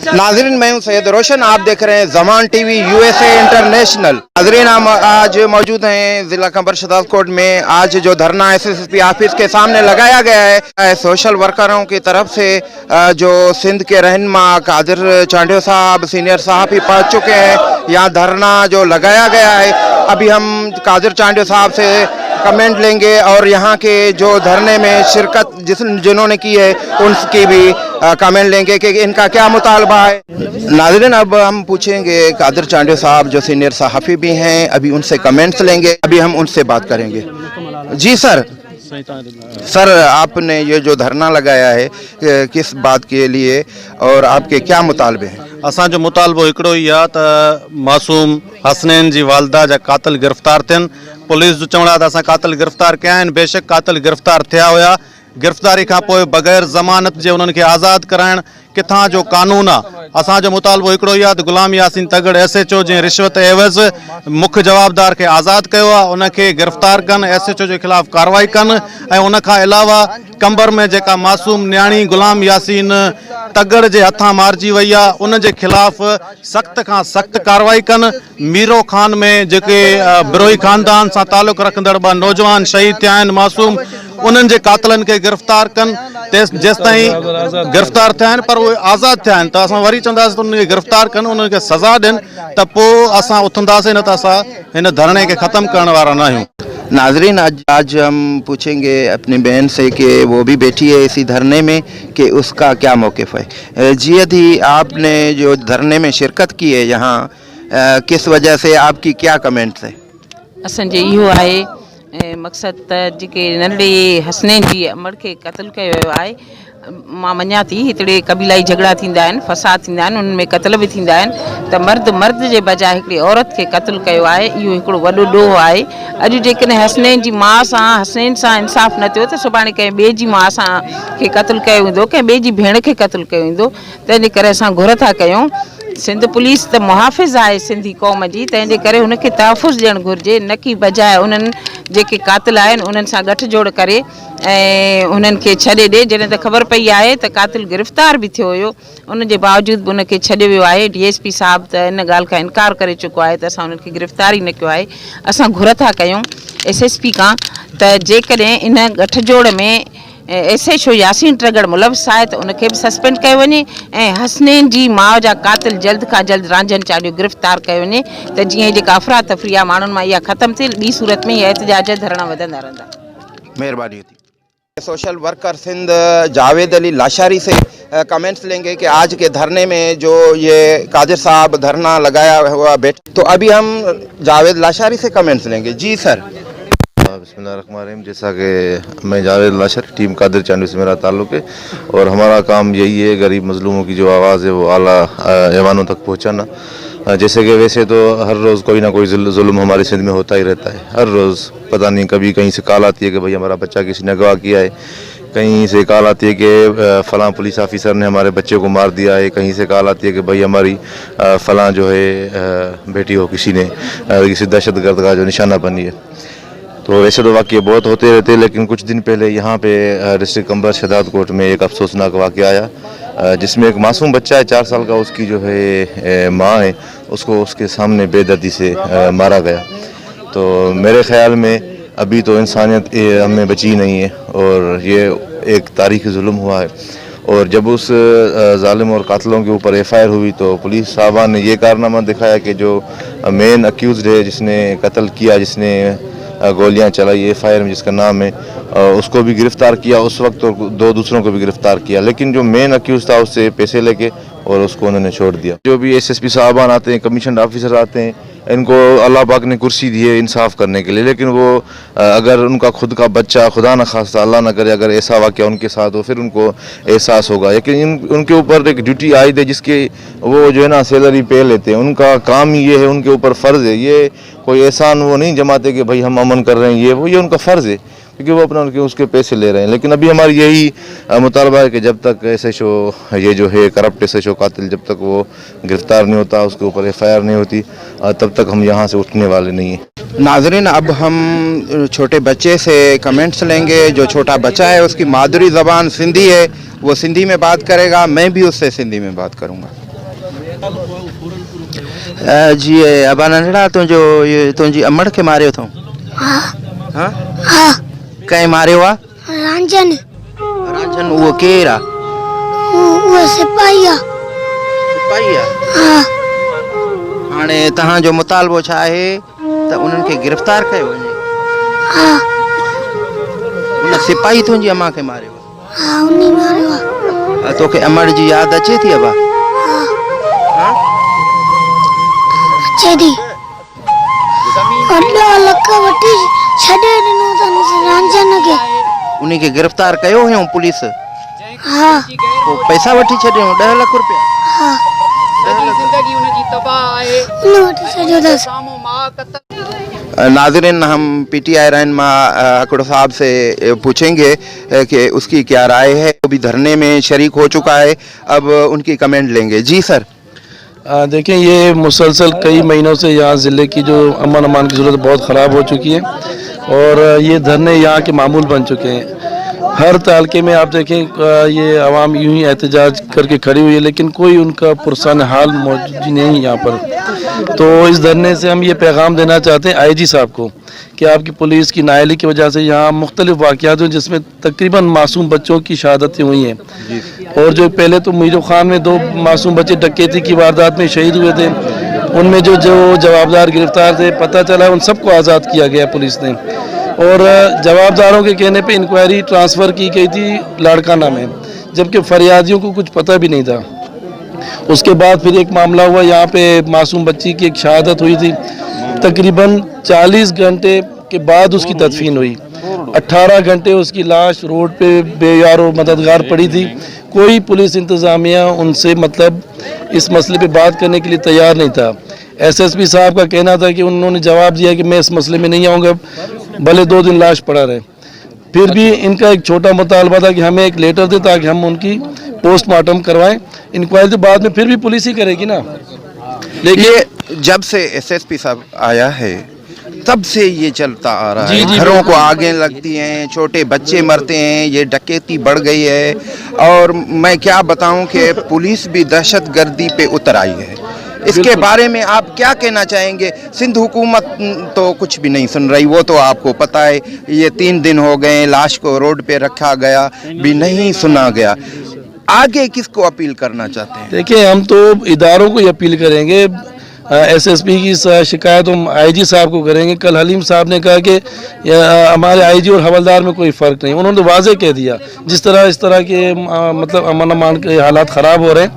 नाज़रीन, मैं हूं सैयद रोशन, आप देख रहे हैं ज़मान टीवी USA इंटरनेशनल। नाज़रीन, हम आज मौजूद हैं ज़िला कंबर शहदादकोट में। आज जो धरना SSSP ऑफिस के सामने लगाया गया है सोशल वर्करों की तरफ से, जो सिंध के रहनुमा कादिर चांडियो साहब सीनियर सहाफ़ी पहुंच चुके हैं। यहाँ धरना जो लगाया गया है, अभी हम कादिर चांडियो साहब से कमेंट लेंगे और यहाँ के जो धरने में शिरकत जिन्होंने की है उनकी भी कमेंट लेंगे कि इनका क्या मुतालबा है। नाज़रीन, अब हम पूछेंगे कादिर चांडियो साहब जो सीनियर सहाफ़ी भी हैं, अभी उनसे कमेंट्स लेंगे, अभी हम उनसे बात करेंगे। जी सर, आपने ये जो धरना लगाया है किस बात के लिए और आपके क्या मुतालबे हैं? असांजो मुतालबो हिकिड़ो ही आहे त मासूम हसनैन जी वालदा जा कातिल गिरफ़्तार थियनि। पुलिस जो चवण आहे त असां कातिल गिरफ़्तार कया आहिनि। बेशक कातिल गिरफ़्तार थिया हुया, गिरफ़्तारी खां पोइ बग़ैर ज़मानत जे उन्हनि खे आज़ादु कराइण किथां जो कानून आहे। असांजो मुतालबो हिकिड़ो ई आहे त गुलाम यासीन तगड़ SHO जंहिं रिश्वत एवज़ मुख्य जवाबदार खे आज़ादु कयो आहे उनखे गिरफ़्तार कनि, SHO जे ख़िलाफ़ु कार्रवाई कनि। ऐं उनखां अलावा कंबर में जेका मासूम न्याणी गुलाम यासीन तगड़ जे हथां मारिजी वई आहे उन जे ख़िलाफ़ सख़्त खां सख़्त कार्रवाई कनि। मीरो खान में जेके बिरोही ख़ानदान सां तालुक़ रखंदड़ ॿ नौजवान शहीद थिया आहिनि मासूम, उन्हनि जे कातिलनि खे गिरफ़्तार कनि। जेसिताईं गिरफ़्तार थिया आहिनि पर उहे आज़ादु थिया आहिनि त असां वरी चवंदासीं त उन्हनि खे गिरफ़्तार कनि, उन्हनि खे सज़ा ॾियनि, त पोइ असां उथंदासीं, न त असां हिन धरणे खे ख़तमु करण वारा न आहियूं। नाज़रीन, आज हम पूछेंगे अपनी बहन से कि वो भी बैठी है इसी धरने में कि उसका क्या मौक़िफ़ है। जी अदी, आपने जो धरने में शिरकत की है यहाँ, किस वजह से, आपकी क्या कमेंट्स है? असांजो इहो आहे मक़सदु त जेके नंढड़े हसनैन जी अमर खे क़तलु कयो वियो आहे। मां मञा थी हिकिड़े क़बीलाई झगड़ा थींदा आहिनि, फसाद थींदा आहिनि, उन्हनि में क़तल बि थींदा आहिनि, त मर्द जे बजाए हिकिड़ी औरत खे क़तलु कयो आहे। इहो हिकिड़ो वॾो ॾोह आहे। अॼु जेकॾहिं हसनैन जी माउ सां हसनैन सां इंसाफ़ न थियो त सुभाणे कंहिं ॿिए जी माउ सां खे क़तलु कयो वेंदो, कंहिं ॿिए जी भेण खे क़तलु कयो वेंदो। तंहिंजे करे असां घुर था कयूं, सिंध पुलिस त मुहाफ़िज़ आहे सिंधी क़ौम जी, तंहिंजे करे हुनखे तहफ़ुज़ ॾियणु घुरिजे, न की बजाए उन्हनि जेके कातिल आहिनि उन्हनि सां गठजोड़ करे ऐं उन्हनि खे छॾे ॾे। जॾहिं त ख़बर पई आहे त कातिल गिरफ़्तार बि थियो हुयो, उन जे बावजूद बि उनखे छॾियो वियो आहे। DSP साहब त इन ॻाल्हि खां इनकार करे चुको आहे त असां उन्हनि खे गिरफ़्तार ई न कयो आहे। असां घुर था कयूं SSP खां त जेकॾहिं इन गठजोड़ में SHO यासीन तगड़ मुलविस आहे त उनखे बि सस्पेंड कयो वञे ऐं हसनैन जी माउ जा कातिल जल्द खां जल्द रांझन चांडियो गिरफ़्तार कयो वञे, त जीअं जेका अफ़रा तफ़री आहे माण्हुनि मां इहा ख़तमु थिए। ॿी सूरत में इहा एहतजाज धरणा वधंदा रहंदा। मेहरबानी होती। सोशल वर्कर सिंध जावेद अली लाशारी से कमेंट्स लेंगे कि आज के धरने में जो ये कादिर साहब धरना लगाया हुआ बैठे, तो अभी हम जावेद लाशारी से कमेंट्स लेंगे। जी सर। बिस्मिल्लाहिर्रहमानिर्रहीम। जैसा कि मैं जावेद लाशारी, टीम कादिर चांडियो से मेरा ताल्लुक़ है और हमारा काम यही है गरीब मजलूमों की जो आवाज़ है वो आला ऐवानों तक पहुँचाना। जैसे कि वैसे तो हर रोज़ कोई ना कोई जुल्म हमारी सिंध में होता ही रहता है। हर रोज़ पता नहीं कभी कहीं से कॉल आती है कि भाई हमारा बच्चा किसी ने अगवा किया है, कहीं से कॉल आती है कि फ़लाँ पुलिस ऑफिसर ने हमारे बच्चे को मार दिया है, कहीं से कॉल आती है कि भाई हमारी फ़लाँ जो है बेटी को किसी ने किसी दहशतगर्द का जो निशाना बनी है। तो वैसे तो वाक़ये बहुत होते रहते हैं, लेकिन कुछ दिन पहले यहाँ पे डिस्ट्रिक्ट कंबर शहदादकोट में एक अफसोसनाक वाक़या आया जिसमें एक मासूम बच्चा है 4 साल का, उसकी जो है माँ है उसको उसके सामने बेदर्दी से मारा गया। तो मेरे ख़्याल में अभी तो इंसानियत हमें बची नहीं है और ये एक तारीख़ी जुल्म हुआ है। और जब उस जालिम और कातिलों के ऊपर FIR हुई तो पुलिस साहबान ने ये कारनामा दिखाया कि जो मेन अक्यूज़ड है जिसने कत्ल किया, जिसने गोलियां चलाई FIR में जिसका नाम है, उसको भी गिरफ़्तार किया उस वक्त, और 2 दूसरों को भी गिरफ़्तार किया। लेकिन जो मेन अक्यूज़ था उससे पैसे लेके और उसको उन्होंने छोड़ दिया। जो भी SSP साहबान आते हैं, कमीशन ऑफिसर आते हैं, इनको अल्लाह पाक ने कुर्सी दी है इंसाफ करने के लिए, लेकिन वो अगर उनका खुद का बच्चा खुदा न खास्ता अल्लाह न करे अगर ऐसा वाक़या उनके साथ हो फिर उनको एहसास होगा। लेकिन उनके ऊपर एक ड्यूटी आयद है जिसके वो जो है ना सैलरी पे लेते हैं, उनका काम ही ये है, उनके ऊपर फ़र्ज़ है। ये कोई एहसान वो नहीं जमाते कि भाई हम अमन कर रहे हैं, ये उनका फ़र्ज़ है क्योंकि वो अपना उनके उसके पैसे ले रहे हैं। लेकिन अभी हमारी यही मुतालबा है कि जब तक SHO ये जो है करप्ट SHO कातिल जब तक वो गिरफ़्तार नहीं होता, उसके ऊपर FIR नहीं होती, तब तक हम यहाँ से उठने वाले नहीं हैं। नाज़रीन, अब हम छोटे बच्चे से कमेंट्स लेंगे। जो छोटा बच्चा है उसकी मादरी ज़बान सिंधी है, वो सिंधी में बात करेगा, मैं भी उससे सिंधी में बात करूँगा। जी अबा नंढड़ा तुंहिंजो ये तुंहिंजी अमड़ खे मारियो अथऊं? हाँ हाँ हाँ कंहिं मारियो आहे? रंजन राजन उहो केरु आहे? वो सिपाही आहे। सिपाही आहे? हाँ हाणे तव्हांजो मुतालबो छा आहे त उन्हनि खे गिरफ़्तार कयो वञे? हाँ उन सिपाही तुंहिंजी अम्मा खे मारियो आहे? हाँ उन्हीं मारियो आहे। तोखे अमड़ जी यादि अचे थी अबा? हाँ अचे थी। अॾो लक वठी छॾे ॾिनो अथनि रंजन खे। उन्ही खे गिरफ़्तार कयो हुयऊं पुलिस? हाँ पोइ पैसा वठी छॾियऊं 10 लाख रुपया? हाँ उन वठी छॾियो अथसि। नाज़रीन हम PTI रहनुमा हकड़ो साहब से पूछेंगे कि उसकी क्या राय है। वो भी धरने में शरीक हो चुका है, अब उनकी कमेंट लेंगे। जी सर। देखें, ये मुसलसल कई महीनों से यहाँ ज़िले की जो अमन अमान की सूरत बहुत ख़राब हो चुकी है और ये धरने यहाँ के मामूल बन चुके हैं। हर तालके में आप देखें ये आवाम यूं ही एहतजाज करके खड़ी हुई है, लेकिन कोई उनका पुरसान हाल मौजूद नहीं यहाँ पर। तो इस धरने से हम ये पैगाम देना चाहते हैं IG साहब को कि आपकी पुलिस की नाअहली की वजह से यहाँ मुख्तलिफ वाक़यात हुए जिसमें तकरीबन मासूम बच्चों की शहादतें हुई हैं। और जो पहले तो मीर खान में 2 मासूम बच्चे डकैती की वारदात में शहीद हुए थे, उनमें जो जवाबदार गिरफ्तार थे पता चला उन सबको आज़ाद किया गया पुलिस ने। और जवाबदारों के कहने पे इंक्वायरी ट्रांसफ़र की गई थी लाड़काना में, जबकि फरियादियों को कुछ पता भी नहीं था। उसके बाद फिर एक मामला हुआ, यहाँ पे मासूम बच्ची की एक शहादत हुई थी, तकरीबन 40 घंटे के बाद उसकी तदफीन हुई। 18 घंटे उसकी लाश रोड पे बेयारो मददगार पड़ी थी। कोई पुलिस इंतज़ामिया उनसे मतलब इस मसले पे बात करने के लिए तैयार नहीं था। SSP साहब का कहना था कि उन्होंने जवाब दिया कि मैं इस मसले में नहीं आऊँगा, भले 2 दिन लाश पड़ा रहे। फिर भी इनका एक छोटा मुतालबा था कि हमें एक लेटर दे ताकि हम उनकी पोस्टमार्टम करवाएं। इंक्वायरी के बाद में फिर भी पुलिस ही करेगी ना। लेकिन जब से SSP साहब आया है तब से ये चलता आ रहा है, जी, घरों को आगे लगती हैं, छोटे बच्चे मरते हैं, ये डकैती बढ़ गई है। और मैं क्या बताऊं कि पुलिस भी दहशतगर्दी पे उतर आई है। इसके बारे में आप क्या कहना चाहेंगे? सिंध हुकूमत तो कुछ भी नहीं सुन रही, वो तो आपको पता है। ये 3 दिन हो गए, लाश को रोड पे रखा गया भी नहीं सुना गया। आगे किसको अपील करना चाहते हैं? देखिए, हम तो इदारों को ही अपील करेंगे। SSP की शिकायत हम IG साहब को करेंगे। कल हलीम साहब ने कहा कि हमारे IG और हवलदार में कोई फ़र्क नहीं। उन्होंने वाज़ेह कह दिया जिस तरह इस तरह के मतलब अमन अमान के हालात ख़राब हो रहे हैं।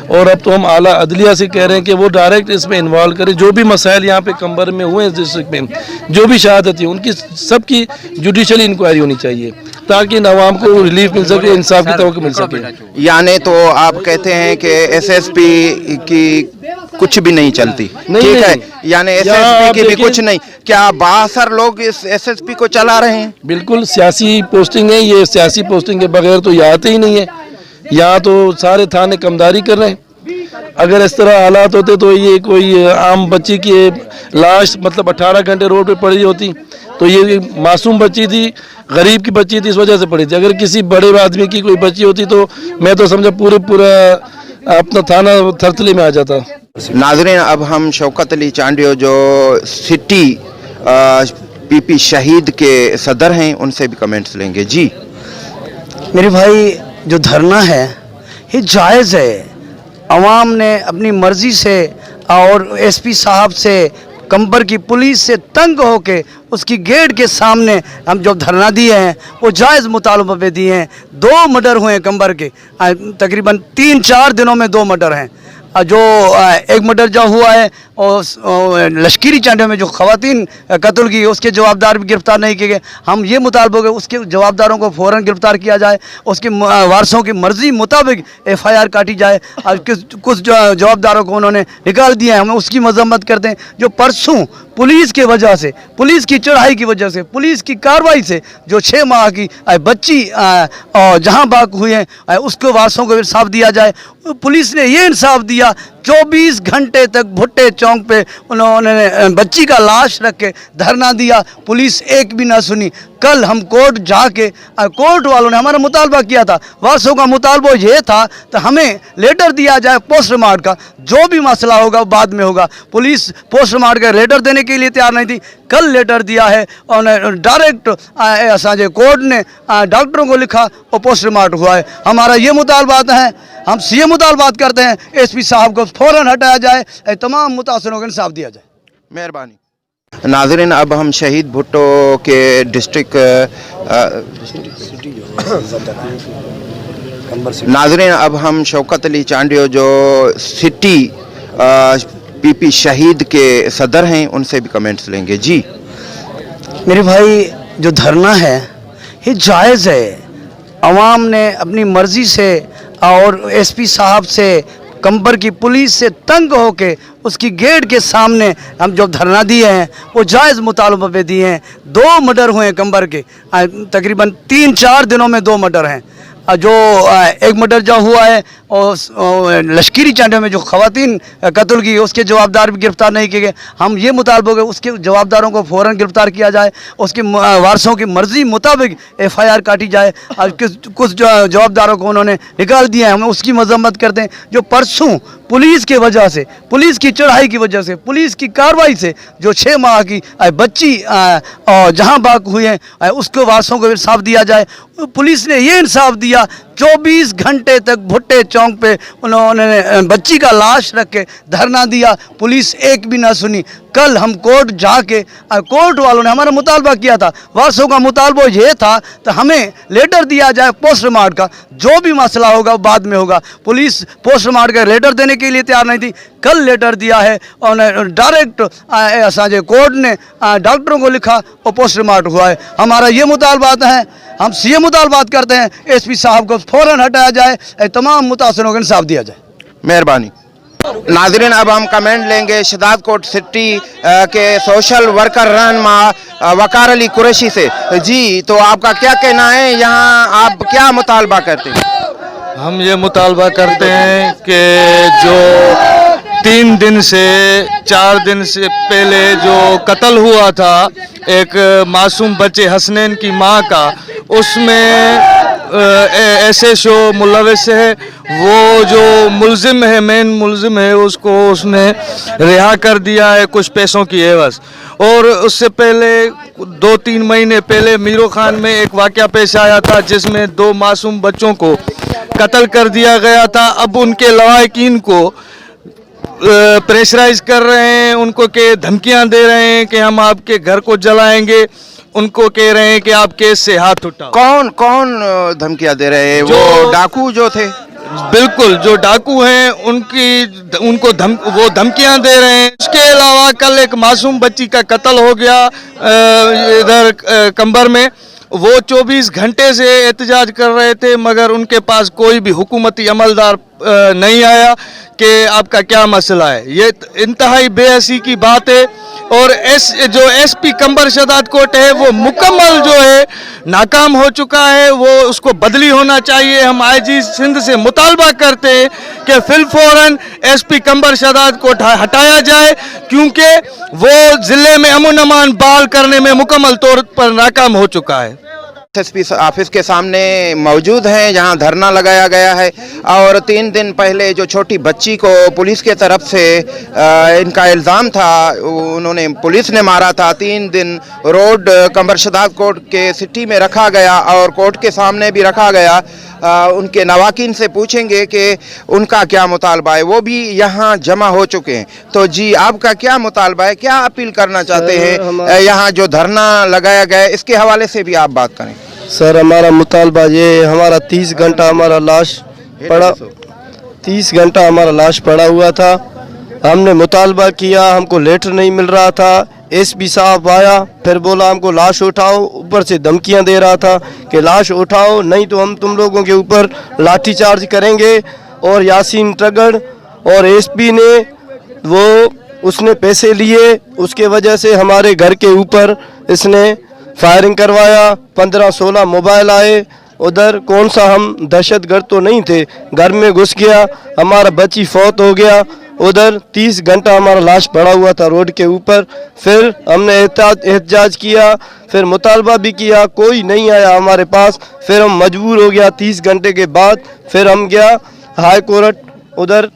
और अब तो हम आला अदलिया से कह रहे हैं कि वो डायरेक्ट इसमें इन्वॉल्व करें। जो भी मसाइल यहाँ पे कंबर में हुए हैं डिस्ट्रिक्ट में, जो भी शहादत है उनकी सबकी जुडिशली इंक्वायरी होनी चाहिए ताकि इन आवाम को रिलीफ मिल सके, इंसाफ की तवक्को मिल सके। यानी तो आप कहते हैं कि SSP की कुछ भी नहीं चलती, ठीक है? यानी SSP की भी कुछ नहीं। क्या 62 लोग इस SSP को चला रहे हैं? बिल्कुल सियासी पोस्टिंग है ये। सियासी पोस्टिंग के बगैर तो ये आते ही नहीं है। यहाँ तो सारे थाने कमदारी कर रहे हैं। अगर इस तरह हालात होते तो ये कोई आम बच्ची की लाश मतलब 18 घंटे रोड पे पड़ी होती, तो ये मासूम बच्ची थी, गरीब की बच्ची थी, इस वजह से पड़ी थी। अगर किसी बड़े आदमी की कोई बच्ची होती तो मैं तो समझा पूरा अपना थाना थरथले में आ जाता। नाज़रीन, अब हम शौकत अली चांडियो जो सिटी PP शहीद के सदर हैं उनसे भी कमेंट्स लेंगे। जी मेरे भाई, जो धरना है ये जायज़ है। अवाम ने अपनी मर्ज़ी से और SP साहब से, कंबर की पुलिस से तंग होके उसकी गेट के सामने हम जो धरना दिए हैं वो जायज़ मुतालबा पे दिए हैं। 2 मर्डर हुए हैं कंबर के, तकरीबन 3-4 दिनों में 2 मर्डर हैं। जो एक मर्डर जो हुआ है और लश्करी चांडे में जो ख़वातीन कत्ल की, उसके जवाबदार भी गिरफ़्तार नहीं किए गए। हम ये मुतालबा है उसके जवाबदारों को फ़ौरन गिरफ़्तार किया जाए, उसके वारसों की मर्ज़ी मुताबिक FIR काटी जाए। और कुछ जवाबदारों को उन्होंने निकाल दिया है, हम उसकी मजम्मत करते हैं। जो परसों पुलिस के वजह से, पुलिस की चढ़ाई की वजह से, पुलिस की कार्रवाई से जो 6 माह की बच्ची जहाँ बाग हुई है उसको वारसों को इंसाफ दिया जाए। पुलिस ने ये इंसाफ दिया, 24 घंटे तक भुट्टे चौक पे उन्होंने बच्ची का लाश रख के धरना दिया, पुलिस एक भी ना सुनी। कल हम कोर्ट जाके कोर्ट वालों ने हमारा मुतालबा किया था, वारसों का मुतालबा ये था तो हमें लेटर दिया जाए पोस्टमार्ट का, जो भी मसला होगा वो बाद में होगा। पुलिस पोस्टमार्ट का लेटर देने के लिए तैयार नहीं थी, कल लेटर दिया है और डायरेक्ट असांजे कोर्ट ने डॉक्टरों को लिखा और पोस्टमार्ट हुआ है। हमारा ये मुतालबात है, हम सीए मुतालबात करते हैं एसपी साहब को फ़ौरन हटाया जाए, तमाम मुतासरों को इंसाफ दिया जाए। मेहरबानी। नाज़रीन, अब हम शहीद भुट्टो के डिस्ट्रिक्ट नाज़रीन अब हम शौकत अली चांडियो जो सिटी पीपी शहीद के सदर हैं उनसे भी कमेंट्स लेंगे। जी मेरे भाई, जो धरना है ये जायज़ है। अवाम ने अपनी मर्ज़ी से और एसपी साहब से, कंबर की पुलिस से तंग होके उसकी गेट के सामने हम जो धरना दिए हैं वो जायज़ मुतालबा पे दिए हैं। 2 मर्डर हुए हैं कंबर के, तकरीबन 3-4 दिनों में 2 मर्डर हैं। जो एक मर्डर जो हुआ है और लश्करी चांडे में जो ख़वातीन कत्ल की, उसके जवाबदार भी गिरफ़्तार नहीं किए गए। हम ये मुतालबा कि उसके जवाबदारों को फ़ौरन गिरफ़्तार किया जाए, उसके वारसों की मर्ज़ी मुताबिक FIR काटी जाए। आज कुछ जवाबदारों को उन्होंने निकाल दिया है, हम उसकी मजम्मत करते हैं। जो परसों पुलिस के वजह से, पुलिस की चढ़ाई की वजह से, पुलिस की कार्रवाई से जो 6 माह की बच्ची जहां बाग हुई है उसको वारसों को इंसाफ दिया जाए। पुलिस ने ये इंसाफ दिया, 24 घंटे तक भुट्टे चौक पे उन्होंने बच्ची का लाश रख के धरना दिया, पुलिस एक भी ना सुनी। कल हम कोर्ट जाके कोर्ट वालों ने हमारा मुतालबा किया था, वारसों का मुतालबा ये था तो हमें लेटर दिया जाए पोस्टमार्ट का, जो भी मसला होगा वो बाद में होगा। पुलिस पोस्टमार्ट का लेटर देने के लिए तैयार नहीं थी, कल लेटर दिया है और डायरेक्ट असांजे कोर्ट ने डॉक्टरों को लिखा और पोस्टमार्ट हुआ है। हमारा ये मुतालबात है, हम सीए मुतालबात करते हैं एसपी साहब को फ़ौरन हटाया जाए, तमाम मुतासरों को इंसाफ दिया जाए। मेहरबानी। नाज़रीन, अब हम कमेंट लेंगे शहदाद कोट सिटी के सोशल वर्कर रहनुमा वकार अली कुरैशी से। जी, तो आपका क्या कहना है, यहाँ आप क्या मुतालबा करते हैं? हम ये मुतालबा करते हैं कि जो 3 दिन से 4 दिन से पहले जो कत्ल हुआ था एक मासूम बच्चे हसनैन की मां का, उसमें SHO मुलविस है, वो जो मुल्जिम है, मेन मुल्जिम है, उसको उसने रिहा कर दिया है कुछ पैसों की एवज। और उससे पहले 2-3 महीने पहले मीरो खान में एक वाक़या पेश आया था जिसमें 2 मासूम बच्चों को कत्ल कर दिया गया था। अब उनके लवाकिन को प्रेशराइज कर रहे हैं, उनको के धमकियां दे रहे हैं कि हम आपके घर को जलाएंगे, उनको कह रहे हैं कि आप केस से हाथ उठाओ। कौन कौन धमकियां दे रहे हैं? वो डाकू जो थे? बिल्कुल, जो डाकू हैं उनको वो धमकियां दे रहे हैं। उसके अलावा कल एक मासूम बच्ची का कत्ल हो गया इधर कंबर में, वो 24 घंटे से एहतजाज कर रहे थे मगर उनके पास कोई भी हुकूमती अमलदार नहीं आया कि आपका क्या मसला है। ये इंतहाई बेहसी की बात है। और जो SP कंबर शहदाद कोट है वो मुकम्मल जो है नाकाम हो चुका है, वो उसको बदली होना चाहिए। हम IG सिंध से मुतालबा करते हैं कि फिलफौरन SP कंबर शहदाद कोट हटाया जाए, क्योंकि वो ज़िले में अमन अमान बहाल करने में मुकम्मल तौर पर नाकाम हो चुका है। SSP ऑफिस के सामने मौजूद हैं जहां धरना लगाया गया है। और 3 दिन पहले जो छोटी बच्ची को पुलिस के तरफ से इनका इल्ज़ाम था, उन्होंने पुलिस ने मारा था। 3 दिन रोड कंबर शहदाद कोट के सिटी में रखा गया और कोर्ट के सामने भी रखा गया। उनके नवाकिन से पूछेंगे कि उनका क्या मुतालबा है, वो भी यहाँ जमा हो चुके हैं। तो जी, आपका क्या मुतालबा है, क्या अपील करना चाहते हैं? यहाँ जो धरना लगाया गया है इसके हवाले से भी आप बात करें। सर, हमारा मुतालबा ये, हमारा 30 घंटा हमारा लाश पड़ा 30 घंटा हमारा लाश पड़ा हुआ था। हमने मुतालबा किया, हमको लेटर नहीं मिल रहा था। SP साहब आया, फिर बोला हमको लाश उठाओ, ऊपर से धमकियां दे रहा था कि लाश उठाओ नहीं तो हम तुम लोगों के ऊपर लाठी चार्ज करेंगे। और यासीन ट्रगड़ और SP ने उसने पैसे लिए, उसके वजह से हमारे घर के ऊपर इसने फायरिंग करवाया। 15-16 मोबाइल आए। उधर कौन सा हम दहशतगर्द तो नहीं थे, घर में घुस गया, हमारा बच्ची फौत हो गया। उधर 30 घंटा हमारा लाश पड़ा हुआ था रोड के ऊपर। फिर हमने एहतजाज किया, फिर मुतालबा भी किया, कोई नहीं आया हमारे पास। फिर हम मजबूर हो गया 30 घंटे के बाद। फिर हम गया हाई कोर्ट, उधर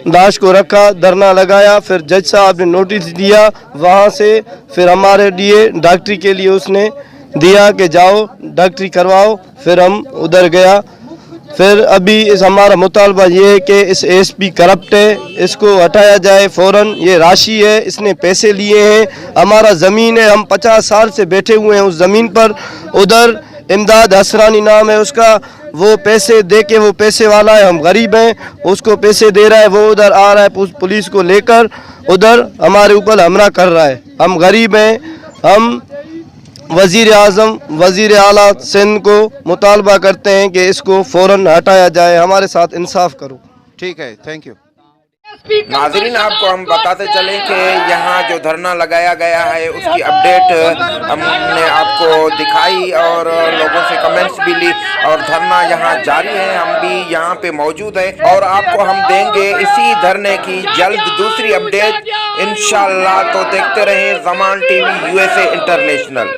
लाश को रखा, धरना लगाया। फिर जज साहब ने नोटिस दिया वहाँ से, फिर हमारे लिए डॉक्टरी के लिए उसने दिया कि जाओ डॉक्टरी करवाओ। फिर हम उधर गया। फिर अभी इस हमारा मुतालबा ये है कि इस एसपी करप्ट है, इसको हटाया जाए फ़ौरन। ये राशि है, इसने पैसे लिए हैं, हमारा ज़मीन है, हम 50 साल से बैठे हुए हैं उस ज़मीन पर। उधर इमदाद हसरानी नाम है उसका, वो पैसे दे के वो पैसे वाला है, हम गरीब हैं, उसको पैसे दे रहा है, वो उधर आ रहा है पुलिस को लेकर, उधर हमारे ऊपर हमला कर रहा है। हम गरीब हैं, हम वज़ीर आज़म वज़ीर आला सिंध को मुतालबा करते हैं कि इसको फ़ौरन हटाया जाए, हमारे साथ इंसाफ करो। ठीक है, थैंक यू। नाज़रीन, आपको हम बताते चलें कि यहाँ जो धरना लगाया गया है उसकी अपडेट हमने आपको दिखाई और लोगों से कमेंट्स भी ली, और धरना यहाँ जारी है, हम भी यहाँ पे मौजूद हैं और आपको हम देंगे इसी धरने की जल्द दूसरी अपडेट इंशाल्लाह। तो देखते रहें ज़मान टीवी USA इंटरनेशनल।